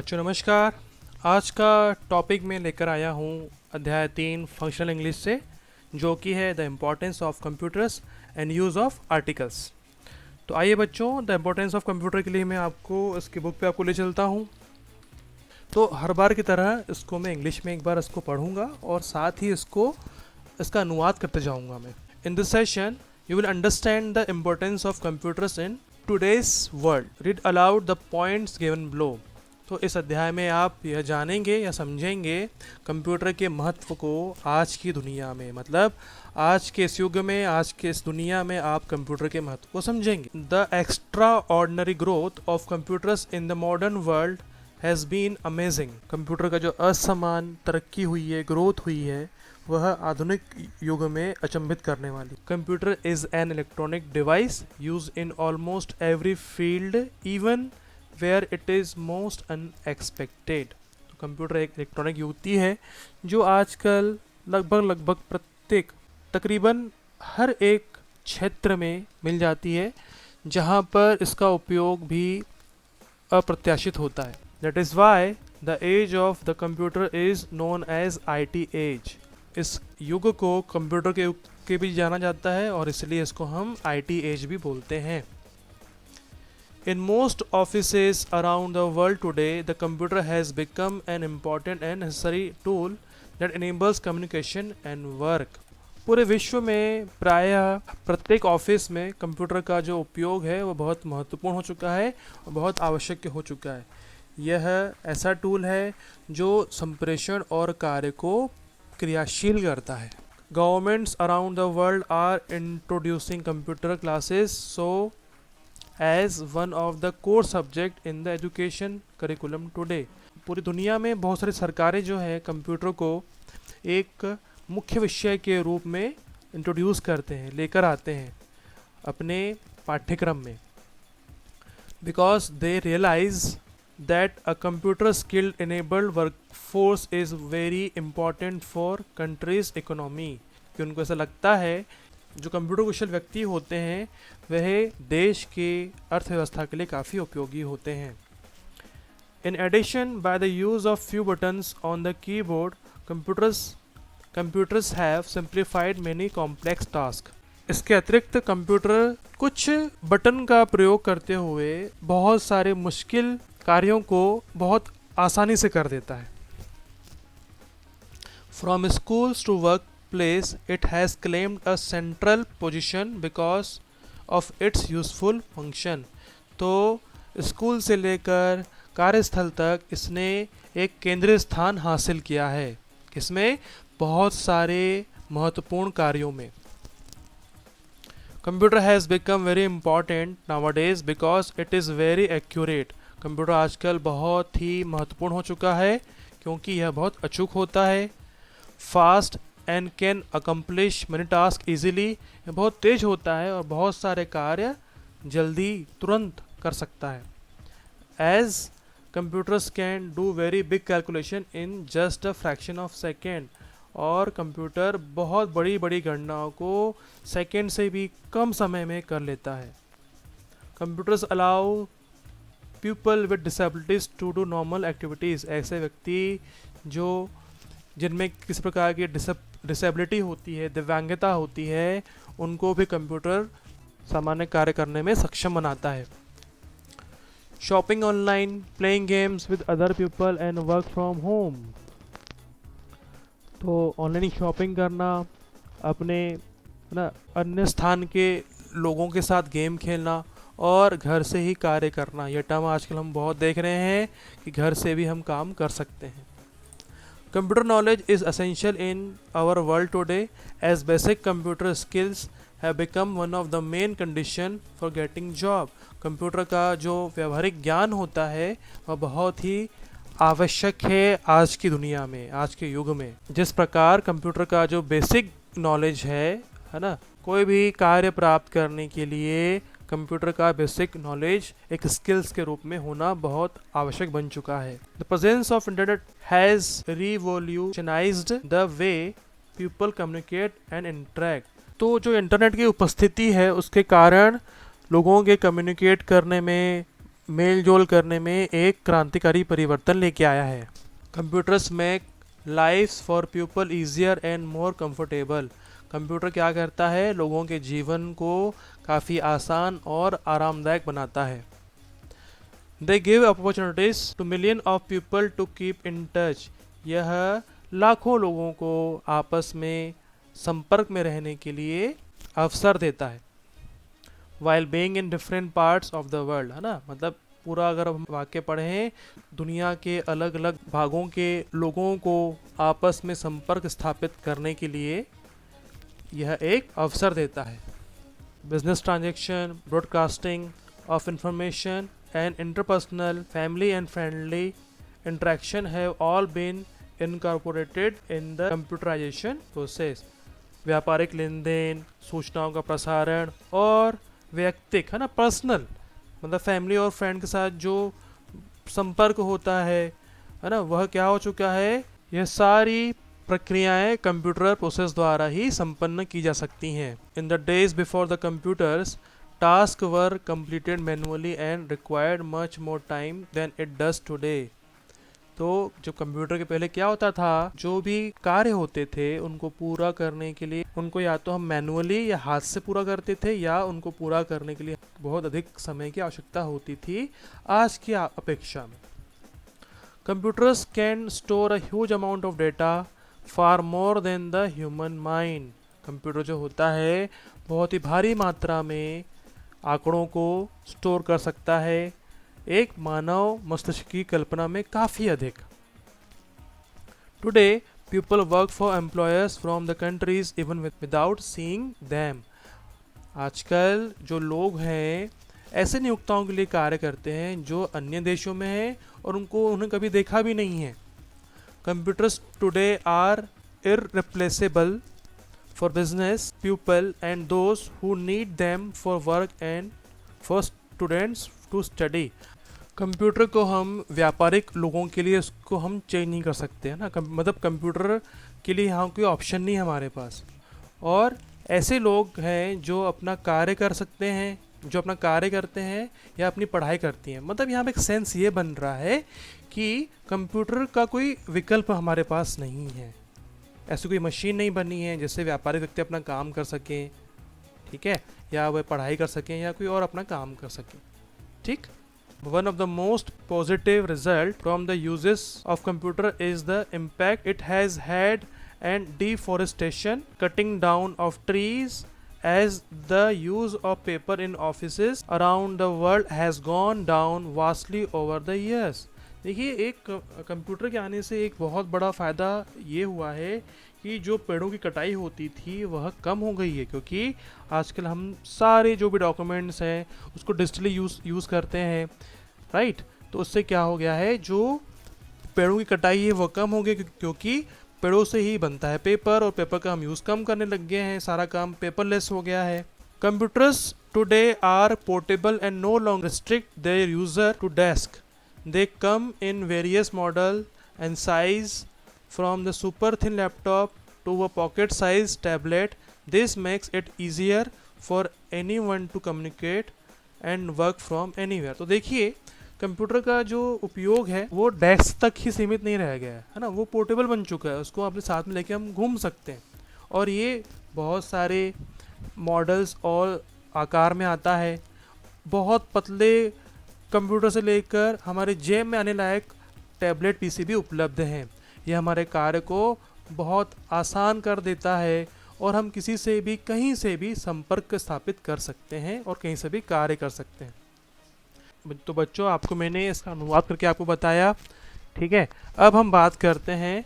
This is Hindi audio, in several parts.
बच्चों नमस्कार। आज का टॉपिक मैं लेकर आया हूँ अध्याय 3 फंक्शनल इंग्लिश से, जो कि है the importance of computers and use of articles. तो आइए बच्चों, द इम्पोर्टेंस ऑफ कंप्यूटर के लिए मैं आपको इसकी बुक पे आपको ले चलता हूँ। तो हर बार की तरह इसको मैं इंग्लिश में एक बार इसको पढ़ूँगा और साथ ही इसका अनुवाद करते जाऊँगा मैं। In this session you will understand the importance of computers in today's world. Read aloud the points given below. तो इस अध्याय में आप यह जानेंगे या समझेंगे कंप्यूटर के महत्व को आज की दुनिया में, मतलब आज के इस युग में, आज के इस दुनिया में आप कंप्यूटर के महत्व को समझेंगे। The extraordinary growth of computers in the modern world has been amazing. Computer का जो असमान तरक्की हुई है, ग्रोथ हुई है, वह आधुनिक युग में अचंभित करने वाली। Computer is an electronic device use in almost every field even where it is most unexpected. तो कंप्यूटर एक इलेक्ट्रॉनिक युक्ति है जो आजकल लगभग प्रत्येक तकरीबन हर एक क्षेत्र में मिल जाती है, जहां पर इसका उपयोग भी अप्रत्याशित होता है। That is why the age of the computer is known as IT age. इस युग को कंप्यूटर के युग के भी जाना जाता है और इसलिए इसको हम IT एज भी बोलते हैं। In most offices around the world today, the computer has become an important and necessary tool that enables communication and work. पूरे विश्व में प्रायः प्रत्येक ऑफिस में कंप्यूटर का जो उपयोग है वो बहुत महत्वपूर्ण हो चुका है और बहुत आवश्यक हो चुका है। यह ऐसा टूल है जो संप्रेषण और कार्य को क्रियाशील करता है। Governments around the world are introducing computer classes as one of the core subject in the education curriculum today. पूरी दुनिया में बहुत सारी सरकारें जो है कंप्यूटर को एक मुख्य विषय के रूप में इंट्रोड्यूस करते हैं, लेकर आते हैं अपने पाठ्यक्रम में, because they realize that a computer skilled enabled workforce is very important for country's economy. कि उनको ऐसा लगता है जो कंप्यूटर कुशल व्यक्ति होते हैं वह देश के अर्थव्यवस्था के लिए काफ़ी उपयोगी होते हैं। In addition by the use of few buttons on the keyboard computers have simplified many complex task. इसके अतिरिक्त कंप्यूटर कुछ बटन का प्रयोग करते हुए बहुत सारे मुश्किल कार्यों को बहुत आसानी से कर देता है। From schools to work place, it has claimed a central position because of its useful function. तो स्कूल से लेकर कार्यस्थल तक इसने एक केंद्रीय स्थान हासिल किया है, किसमें? बहुत सारे महत्वपूर्ण कार्यों में। Computer has become very important nowadays because it is very accurate. Computer आजकल बहुत ही महत्वपूर्ण हो चुका है क्योंकि यह बहुत अचूक होता है। Fast and can accomplish many task easily. यह बहुत तेज होता है और बहुत सारे कार्य जल्दी तुरंत कर सकता है। As computers can do very big calculation in just a fraction of second. और कंप्यूटर बहुत बड़ी बड़ी गणनाओं को सेकेंड से भी कम समय में कर लेता है। Computers allow people with disabilities to do normal activities. ऐसे व्यक्ति जो जिनमें किसी प्रकार की डिसेबिलिटी होती है, दिव्यांगता होती है, उनको भी कंप्यूटर सामान्य कार्य करने में सक्षम बनाता है। Shopping online, playing games with other people and work from home. तो ऑनलाइन शॉपिंग करना, अपने अन्य स्थान के लोगों के साथ गेम खेलना और घर से ही कार्य करना, यह टर्म आजकल हम बहुत देख रहे हैं कि घर से भी हम काम कर सकते हैं। Computer knowledge is essential in our world today as basic computer skills have become one of the main condition for getting job. Computer का जो व्यवहारिक ज्ञान होता है वह बहुत ही आवश्यक है आज की दुनिया में, आज के युग में। जिस प्रकार कंप्यूटर का जो बेसिक नॉलेज है ना, कोई भी कार्य प्राप्त करने के लिए कंप्यूटर का बेसिक नॉलेज एक स्किल्स के रूप में होना बहुत आवश्यक बन चुका है। The presence of internet has revolutionised the way people communicate and interact. तो जो इंटरनेट की उपस्थिति है उसके कारण लोगों के कम्युनिकेट करने में, मेल जोल करने में एक क्रांतिकारी परिवर्तन लेके आया है। Computers make lifes for people easier and more comfortable. Computer क्या करता है, लोगों के जीवन को काफ़ी आसान और आरामदायक बनाता है। They give opportunities to million of people to keep in touch. यह लाखों लोगों को आपस में संपर्क में रहने के लिए अवसर देता है। While being in different parts of the world, है ना, मतलब पूरा अगर हम वाक्य पढ़ें, दुनिया के अलग अलग भागों के लोगों को आपस में संपर्क स्थापित करने के लिए यह एक अवसर देता है। Business transaction, broadcasting of information and interpersonal, family and friendly interaction have all been incorporated in the computerisation process. व्यापारिक लेन देन, सूचनाओं का प्रसारण और व्यक्तिक, है ना, पर्सनल, मतलब फैमिली और फ्रेंड के साथ जो संपर्क होता है ना, वह क्या हो चुका है, यह सारी प्रक्रियाएं कंप्यूटर प्रोसेस द्वारा ही संपन्न की जा सकती हैं। In the days before the computers, task were completed manually and required much more time than it does today. तो जब कंप्यूटर के पहले क्या होता था, जो भी कार्य होते थे उनको पूरा करने के लिए उनको या तो हम मैनुअली या हाथ से पूरा करते थे, या उनको पूरा करने के लिए बहुत अधिक समय की आवश्यकता होती थी आज की अपेक्षा में। Computers can store a huge amount of data, far more than the human mind. Computer जो होता है बहुत ही भारी मात्रा में आंकड़ों को स्टोर कर सकता है, एक मानव मस्तिष्क की कल्पना में काफ़ी अधिक। Today people work for employers from the countries even without seeing them. आजकल जो लोग हैं ऐसे नियोक्ताओं के लिए कार्य करते हैं जो अन्य देशों में हैं और उन्हें कभी देखा भी नहीं है। Computers today are irreplaceable for business people and those who need them for work and for students to study. Computer को हम व्यापारिक लोगों के लिए उसको हम चेंज नहीं कर सकते, है ना, मतलब कंप्यूटर के लिए यहाँ कोई ऑप्शन नहीं है हमारे पास। और ऐसे लोग हैं जो अपना कार्य कर सकते हैं, जो अपना कार्य करते हैं या अपनी पढ़ाई करती हैं। मतलब यहाँ पे एक सेंस ये बन रहा है कि कंप्यूटर का कोई विकल्प हमारे पास नहीं है, ऐसी कोई मशीन नहीं बनी है जिससे व्यापारिक व्यक्ति अपना काम कर सकें, ठीक है, या वह पढ़ाई कर सकें या कोई और अपना काम कर सकें, ठीक। One of the most positive result from the uses of computer is the impact it has had and deforestation, cutting down of trees, as the use of paper in offices around the world has gone down vastly over the years। देखिए, एक कंप्यूटर के आने से एक बहुत बड़ा फ़ायदा ये हुआ है कि जो पेड़ों की कटाई होती थी वह कम हो गई है, क्योंकि आजकल हम सारे जो भी डॉक्यूमेंट्स हैं उसको डिजिटली यूज़ करते हैं, राइट। तो उससे क्या हो गया है, जो पेड़ों की कटाई है वो कम हो गई, क्योंकि पेड़ों से ही बनता है पेपर, और पेपर का हम यूज़ कम करने लग गए हैं, सारा काम पेपरलेस हो गया है। Computers today are portable and no longer restrict their user to desk. They come in various model and size from the super thin laptop to a pocket size tablet. This makes it easier for anyone to communicate and work from anywhere. तो देखिए, कंप्यूटर का जो उपयोग है वो डेस्क तक ही सीमित नहीं रह गया है ना, वो पोर्टेबल बन चुका है, उसको अपने साथ में लेके हम घूम सकते हैं, और ये बहुत सारे मॉडल्स और आकार में आता है। बहुत पतले कंप्यूटर से लेकर हमारे जेब में आने लायक टैबलेट पीसी भी उपलब्ध हैं। ये हमारे कार्य को बहुत आसान कर देता है और हम किसी से भी कहीं से भी संपर्क स्थापित कर सकते हैं और कहीं से भी कार्य कर सकते हैं। तो बच्चों, आपको मैंने इसका अनुवाद करके आपको बताया, ठीक है। अब हम बात करते हैं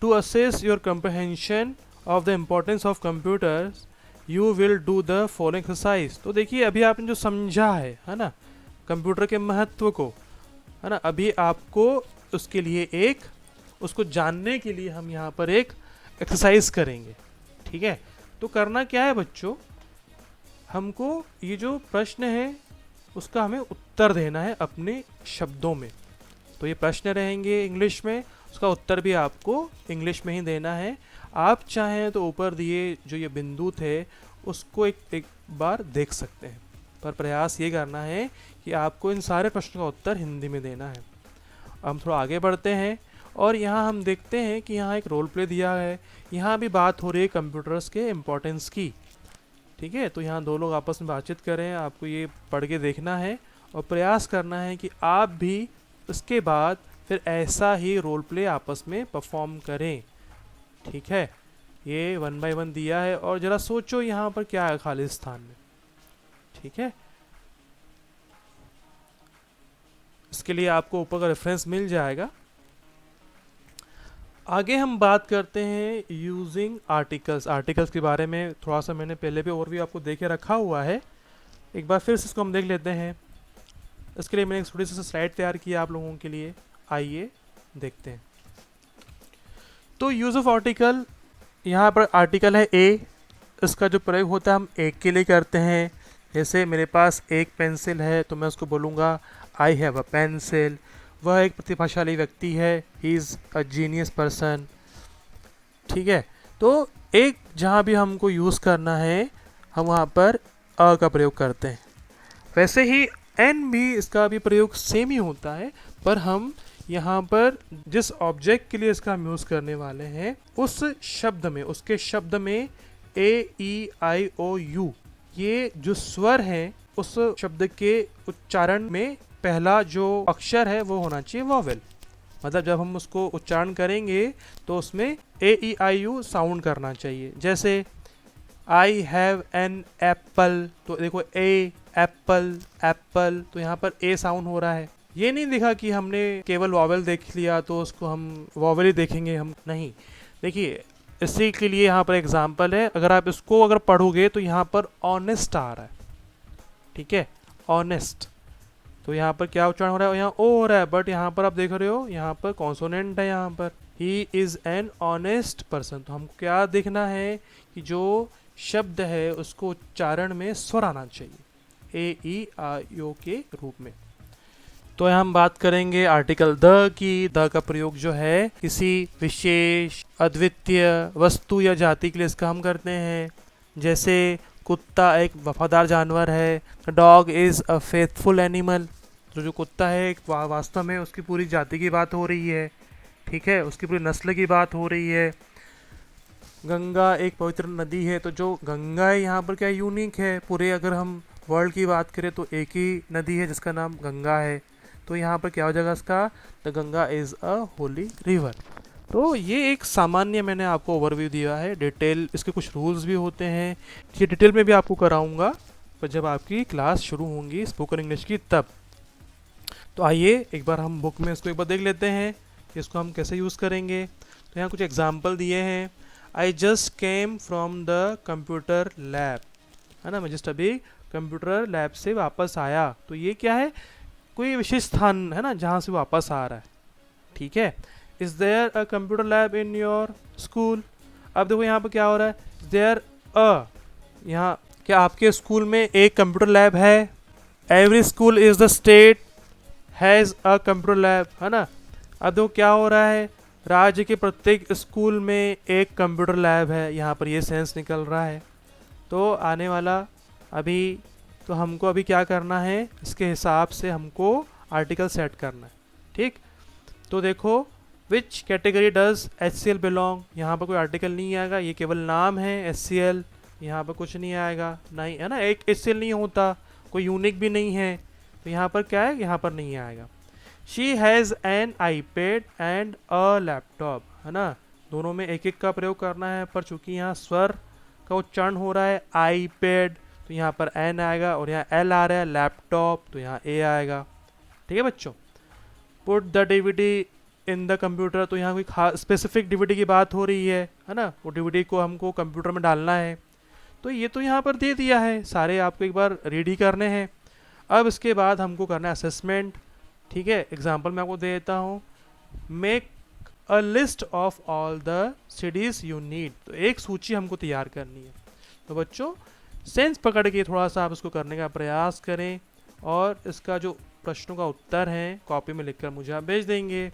to assess your comprehension of the importance of computers you will do the following exercise. तो देखिए, अभी आपने जो समझा है ना, कंप्यूटर के महत्व को, है ना, अभी आपको उसके लिए उसको जानने के लिए हम यहाँ पर एक एक्सरसाइज करेंगे, ठीक है। तो करना क्या है बच्चों, हमको ये जो प्रश्न है उसका हमें उत्तर देना है अपने शब्दों में। तो ये प्रश्न रहेंगे इंग्लिश में, उसका उत्तर भी आपको इंग्लिश में ही देना है। आप चाहें तो ऊपर दिए जो ये बिंदु थे उसको एक बार देख सकते हैं, पर प्रयास ये करना है कि कि आपको इन सारे प्रश्नों का उत्तर हिंदी में देना है। हम थोड़ा आगे बढ़ते हैं और यहाँ हम देखते हैं कि यहाँ एक रोल प्ले दिया है। यहाँ भी बात हो रही है कंप्यूटर्स के इम्पोर्टेंस की। ठीक है, तो यहाँ दो लोग आपस में बातचीत कर रहे हैं, आपको ये पढ़ के देखना है और प्रयास करना है कि आप भी उसके बाद फिर ऐसा ही रोल प्ले आपस में परफॉर्म करें। ठीक है, ये 1 बाय 1 दिया है और ज़रा सोचो यहाँ पर क्या है खाली स्थान में। ठीक है, इसके लिए आपको ऊपर का रेफरेंस मिल जाएगा। आगे हम बात करते हैं यूजिंग आर्टिकल्स। आर्टिकल्स के बारे में थोड़ा सा मैंने पहले भी ओवरव्यू आपको देके रखा हुआ है, एक बार फिर से इसको हम देख लेते हैं। इसके लिए मैंने एक छोटी सी स्लाइड तैयार की है आप लोगों के लिए, आइए देखते हैं। तो यूज़ ऑफ आर्टिकल, यहाँ पर आर्टिकल है ए, इसका जो प्रयोग होता है हम एक के लिए करते हैं। जैसे मेरे पास एक पेंसिल है तो मैं उसको बोलूँगा आई हैव अ पेंसिल। वह एक प्रतिभाशाली व्यक्ति है, he is a genius person. ठीक है, तो एक जहाँ भी हमको यूज़ करना है हम वहाँ पर अ का प्रयोग करते हैं। वैसे ही एन भी, इसका भी प्रयोग सेम ही होता है, पर हम यहाँ पर जिस ऑब्जेक्ट के लिए इसका हम यूज़ करने वाले हैं उस शब्द में, उसके शब्द में ए ई आई ओ यू, ये जो स्वर हैं उस शब्द के उच्चारण में पहला जो अक्षर है वो होना चाहिए वॉवेल। मतलब जब हम उसको उच्चारण करेंगे तो उसमें ए ई आई यू साउंड करना चाहिए। जैसे आई हैव एन एप्पल, तो देखो ए एप्पल एप्पल, तो यहाँ पर ए साउंड हो रहा है। ये नहीं देखा कि हमने केवल वॉवेल देख लिया तो उसको हम वॉवेल ही देखेंगे, हम नहीं। देखिए इसी के लिए यहाँ पर एग्जाम्पल है, अगर आप इसको अगर पढ़ोगे तो यहाँ पर ऑनेस्ट आ रहा है। ठीक है, ऑनेस्ट, तो यहाँ पर क्या उच्चारण हो रहा है, यहाँ ओ हो रहा है, बट यहाँ पर आप देख रहे हो यहाँ पर कॉन्सोनेंट है, यहाँ पर he is an honest person. तो हमको क्या देखना है कि जो शब्द है उसको उच्चारण में स्वर आना चाहिए, ए ई आई ओ के रूप में। तो यहाँ हम बात करेंगे आर्टिकल द की। द का प्रयोग जो है किसी विशेष अद्वितीय वस्तु या जाति के लिए इसका हम करते हैं। जैसे कुत्ता एक वफादार जानवर है, dog is a faithful animal. तो जो कुत्ता है एक वास्तव में उसकी पूरी जाति की बात हो रही है। ठीक है, उसकी पूरी नस्ल की बात हो रही है। गंगा एक पवित्र नदी है, तो जो गंगा है यहाँ पर क्या यूनिक है, पूरे अगर हम वर्ल्ड की बात करें तो एक ही नदी है जिसका नाम गंगा है। तो यहाँ पर क्या हो जाएगा इसका, the Ganga is a Holi river. तो ये एक सामान्य मैंने आपको ओवरव्यू दिया है। डिटेल इसके कुछ रूल्स भी होते हैं, ये डिटेल में भी आपको कराऊंगा पर जब आपकी क्लास शुरू होंगी स्पोकन इंग्लिश की तब। तो आइए एक बार हम बुक में इसको एक बार देख लेते हैं कि इसको हम कैसे यूज़ करेंगे। तो यहाँ कुछ एग्जाम्पल दिए हैं। I just came from the computer lab, है ना, मैं जस्ट अभी कंप्यूटर लैब से वापस आया। तो ये क्या है, कोई विशेष स्थान है ना जहाँ से वापस आ रहा है। ठीक है, is there a computer lab in your school. अब देखो यहाँ पर क्या हो रहा है, देयर अ, यहाँ क्या आपके स्कूल में एक कंप्यूटर लैब है। Every school is the state has a computer lab, है ना। अब देखो क्या हो रहा है, राज्य के प्रत्येक स्कूल में एक कंप्यूटर लैब है, यहाँ पर ये सेंस निकल रहा है। तो आने वाला अभी तो हमको अभी क्या करना है, इसके हिसाब से हमको आर्टिकल सेट करना है। ठीक, तो देखो which category does HCL belong, यहाँ पर कोई आर्टिकल नहीं आएगा, ये केवल नाम है HCL, यहाँ पर कुछ नहीं आएगा, नहीं है ना, एक HCL नहीं होता, कोई यूनिक भी नहीं है, तो यहाँ पर क्या है, यहाँ पर नहीं आएगा। She has an iPad and a laptop, है ना, दोनों में एक एक का प्रयोग करना है, पर चूंकि यहाँ स्वर का उच्चारण हो रहा है iPad, तो यहाँ पर एन आएगा और यहाँ एल आ रहा है, लैपटॉप तो यहाँ ए आएगा। ठीक है बच्चों, put the DVD in the computer, तो यहाँ कोई खास स्पेसिफिक DVD की बात हो रही है ना, वो DVD को हमको कंप्यूटर में डालना है। तो ये तो यहाँ पर दे दिया है, सारे आपको एक बार रीड ही करने हैं। अब इसके बाद हमको करना है असेसमेंट। ठीक है, एग्जाम्पल मैं आपको दे देता हूँ, make a list of all the CDs you need, तो एक सूची हमको तैयार करनी है। तो बच्चों सेंस पकड़ के थोड़ा सा आप इसको करने का प्रयास करें और इसका जो प्रश्नों का उत्तर है कॉपी में लिखकर मुझे आप भेज देंगे।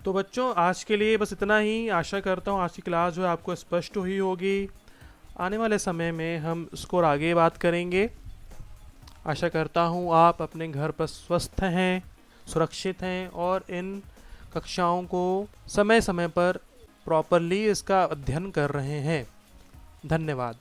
तो बच्चों आज के लिए बस इतना ही। आशा करता हूँ आज की क्लास जो है आपको स्पष्ट हुई होगी। आने वाले समय में हम इसको और आगे बात करेंगे। आशा करता हूँ आप अपने घर पर स्वस्थ हैं, सुरक्षित हैं और इन कक्षाओं को समय समय पर प्रॉपरली इसका अध्ययन कर रहे हैं। धन्यवाद।